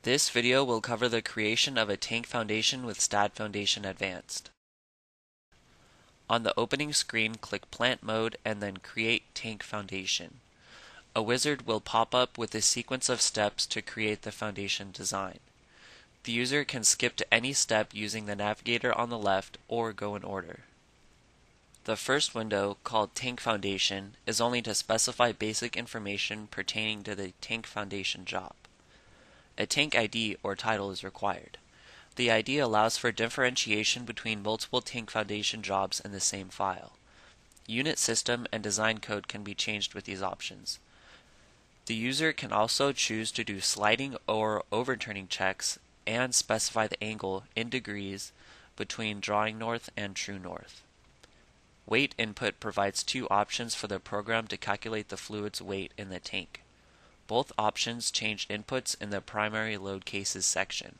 This video will cover the creation of a tank foundation with STAAD Foundation Advanced. On the opening screen, click Plant Mode and then Create Tank Foundation. A wizard will pop up with a sequence of steps to create the foundation design. The user can skip to any step using the navigator on the left or go in order. The first window, called Tank Foundation, is only to specify basic information pertaining to the tank foundation job. A tank ID or title is required. The ID allows for differentiation between multiple tank foundation jobs in the same file. Unit system and design code can be changed with these options. The user can also choose to do sliding or overturning checks and specify the angle in degrees between drawing north and true north. Weight input provides two options for the program to calculate the fluid's weight in the tank. Both options change inputs in the primary load cases section.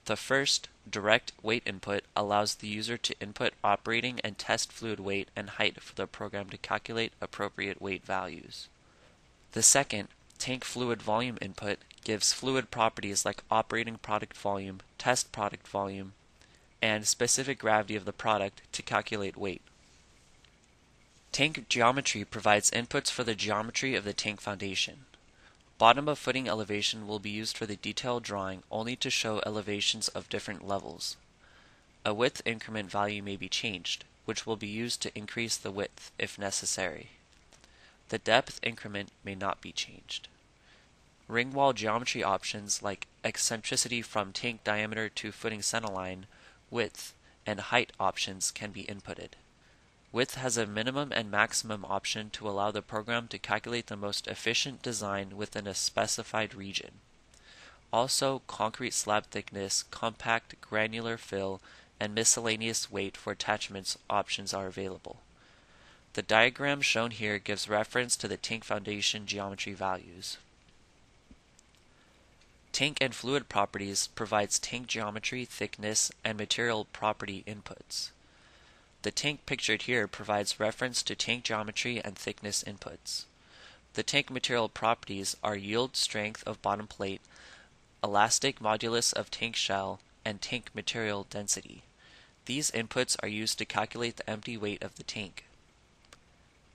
The first, direct weight input, allows the user to input operating and test fluid weight and height for the program to calculate appropriate weight values. The second, tank fluid volume input, gives fluid properties like operating product volume, test product volume, and specific gravity of the product to calculate weight. Tank geometry provides inputs for the geometry of the tank foundation. Bottom of footing elevation will be used for the detailed drawing only to show elevations of different levels. A width increment value may be changed, which will be used to increase the width if necessary. The depth increment may not be changed. Ring wall geometry options like eccentricity from tank diameter to footing centerline, width, and height options can be inputted. Width has a minimum and maximum option to allow the program to calculate the most efficient design within a specified region. Also, concrete slab thickness, compact granular fill, and miscellaneous weight for attachments options are available. The diagram shown here gives reference to the tank foundation geometry values. Tank and fluid properties provides tank geometry, thickness, and material property inputs. The tank pictured here provides reference to tank geometry and thickness inputs. The tank material properties are yield strength of bottom plate, elastic modulus of tank shell, and tank material density. These inputs are used to calculate the empty weight of the tank.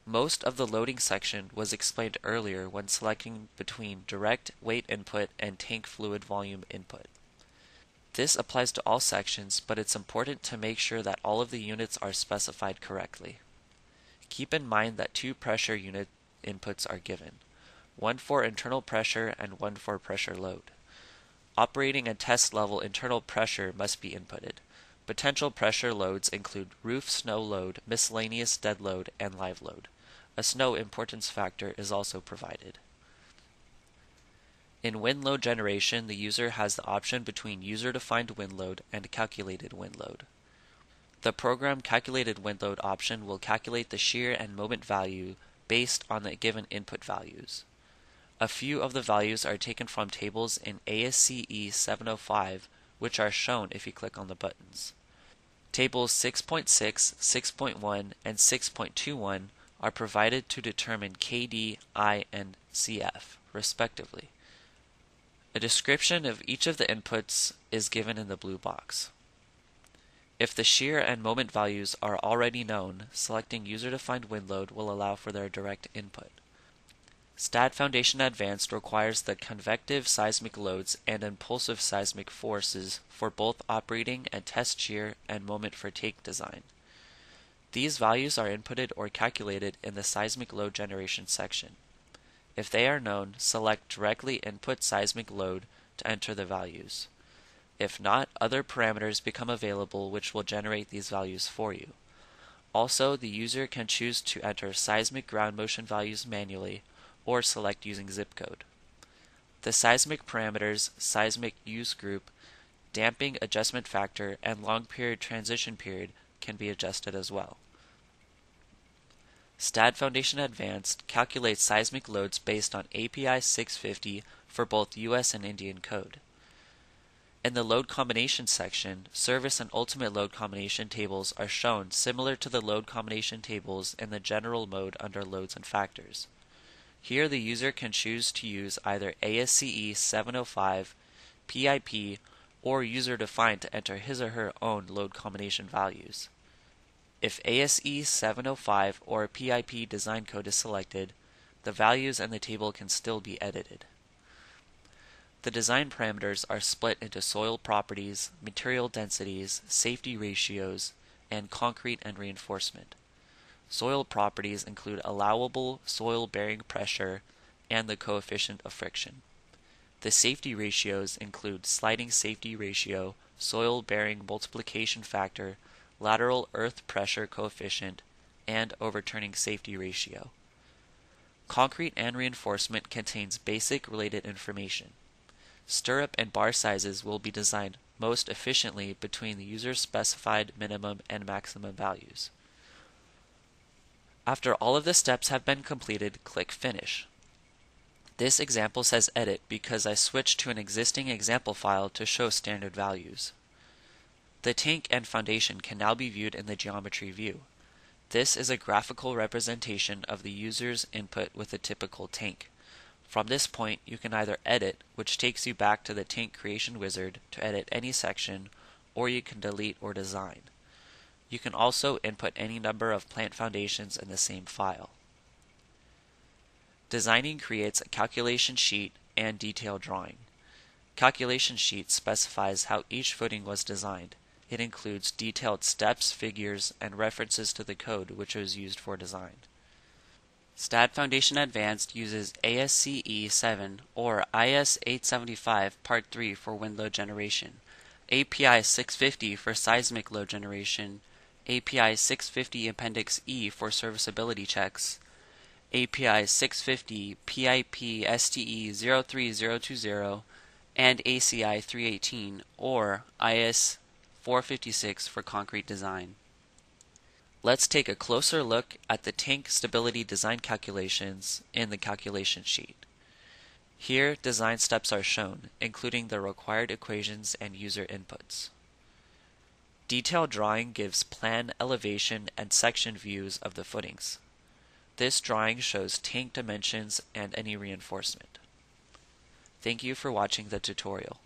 Most of the loading section was explained earlier when selecting between direct weight input and tank fluid volume input. This applies to all sections, but it's important to make sure that all of the units are specified correctly. Keep in mind that two pressure unit inputs are given, one for internal pressure and one for pressure load. Operating and test level internal pressure must be inputted. Potential pressure loads include roof snow load, miscellaneous dead load, and live load. A snow importance factor is also provided. In wind load generation, the user has the option between user-defined wind load and calculated wind load. The program calculated wind load option will calculate the shear and moment value based on the given input values. A few of the values are taken from tables in ASCE 705, which are shown if you click on the buttons. Tables 6.6, 6.1, and 6.21 are provided to determine KD, I, and CF, respectively. A description of each of the inputs is given in the blue box. If the shear and moment values are already known, selecting user-defined wind load will allow for their direct input. STAAD Foundation Advanced requires the convective seismic loads and impulsive seismic forces for both operating and test shear and moment for tank design. These values are inputted or calculated in the seismic load generation section. If they are known, select Directly Input Seismic Load to enter the values. If not, other parameters become available which will generate these values for you. Also, the user can choose to enter seismic ground motion values manually or select using zip code. The seismic parameters, seismic use group, damping adjustment factor, and long period transition period can be adjusted as well. STAAD Foundation Advanced calculates seismic loads based on API 650 for both US and Indian code. In the load combination section, service and ultimate load combination tables are shown similar to the load combination tables in the general mode under loads and factors. Here the user can choose to use either ASCE 705, PIP, or user-defined to enter his or her own load combination values. If ASE 705 or PIP design code is selected, the values in the table can still be edited. The design parameters are split into soil properties, material densities, safety ratios, and concrete and reinforcement. Soil properties include allowable soil bearing pressure and the coefficient of friction. The safety ratios include sliding safety ratio, soil bearing multiplication factor, lateral earth pressure coefficient, and overturning safety ratio. Concrete and reinforcement contains basic related information. Stirrup and bar sizes will be designed most efficiently between the user's specified minimum and maximum values. After all of the steps have been completed, click Finish. This example says Edit because I switched to an existing example file to show standard values. The tank and foundation can now be viewed in the geometry view. This is a graphical representation of the user's input with a typical tank. From this point, you can either edit, which takes you back to the tank creation wizard to edit any section, or you can delete or design. You can also input any number of plant foundations in the same file. Designing creates a calculation sheet and detailed drawing. Calculation sheet specifies how each footing was designed. It includes detailed steps, figures, and references to the code which was used for design. STAAD Foundation Advanced uses ASCE 7 or IS 875 Part 3 for wind load generation, API 650 for seismic load generation, API 650 Appendix E for serviceability checks, API 650 PIP STE 03020, and ACI 318 or IS 456 for concrete design. Let's take a closer look at the tank stability design calculations in the calculation sheet. Here, design steps are shown, including the required equations and user inputs. Detailed drawing gives plan, elevation, and section views of the footings. This drawing shows tank dimensions and any reinforcement. Thank you for watching the tutorial.